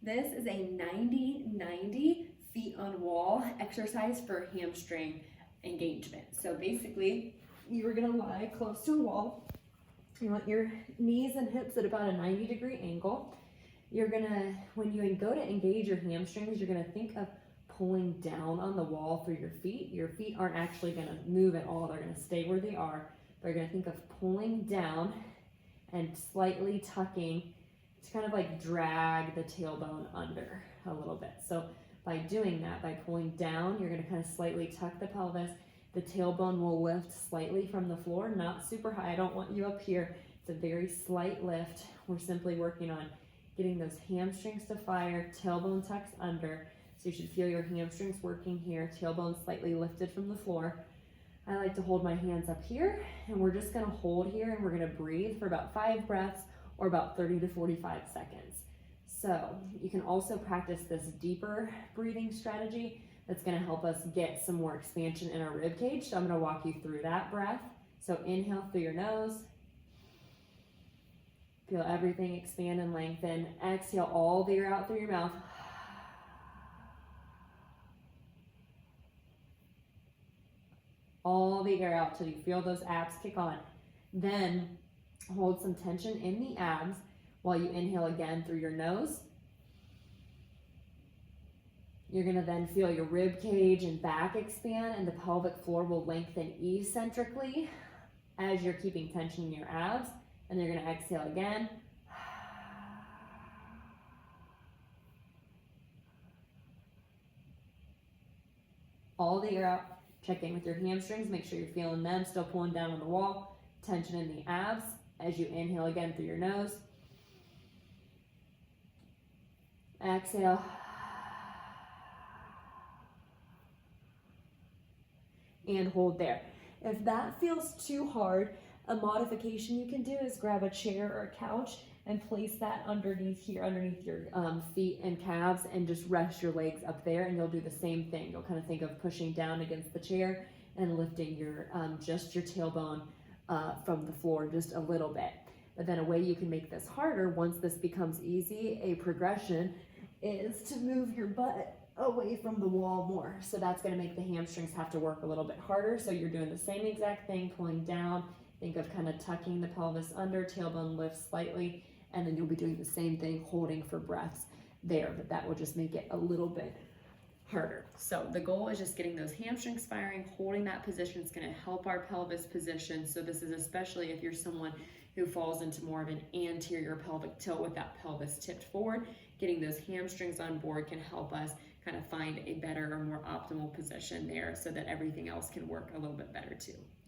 This is a 90-90 feet on wall exercise for hamstring engagement. So basically, you're gonna lie close to a wall. You want your knees and hips at about a 90-degree angle. You're gonna, when you go to engage your hamstrings, you're gonna think of pulling down on the wall through your feet. Your feet aren't actually gonna move at all. They're gonna stay where they are. They're gonna think of pulling down and slightly tucking to kind of like drag the tailbone under a little bit. So by doing that, by pulling down, you're gonna kind of slightly tuck the pelvis. The tailbone will lift slightly from the floor, not super high. I don't want you up here. It's a very slight lift. We're simply working on getting those hamstrings to fire, tailbone tucks under. So you should feel your hamstrings working here, tailbone slightly lifted from the floor. I like to hold my hands up here, and we're just gonna hold here, and we're gonna breathe for about 5 breaths or about 30 to 45 seconds. So you can also practice this deeper breathing strategy that's gonna help us get some more expansion in our rib cage. So I'm gonna walk you through that breath. So inhale through your nose. Feel everything expand and lengthen. Exhale all the air out through your mouth. All the air out till you feel those abs kick on. Then hold some tension in the abs while you inhale again through your nose. You're gonna then feel your rib cage and back expand, and the pelvic floor will lengthen eccentrically as you're keeping tension in your abs. And you're gonna exhale again. All the air out. Check in with your hamstrings. Make sure you're feeling them, still pulling down on the wall. Tension in the abs as you inhale again through your nose. Exhale. And hold there. If that feels too hard, a modification you can do is grab a chair or a couch and place that underneath here, underneath your feet and calves, and just rest your legs up there, and you'll do the same thing. You'll kind of think of pushing down against the chair and lifting your just your tailbone from the floor just a little bit. But then a way you can make this harder, once this becomes easy, a progression is to move your butt away from the wall more. So that's gonna make the hamstrings have to work a little bit harder. So you're doing the same exact thing, pulling down. Think of kind of tucking the pelvis under, tailbone lifts slightly, and then you'll be doing the same thing, holding for breaths there, but that will just make it a little bit harder. So the goal is just getting those hamstrings firing, holding that position. It's gonna help our pelvis position. So this is especially if you're someone who falls into more of an anterior pelvic tilt with that pelvis tipped forward. Getting those hamstrings on board can help us kind of find a better or more optimal position there so that everything else can work a little bit better too.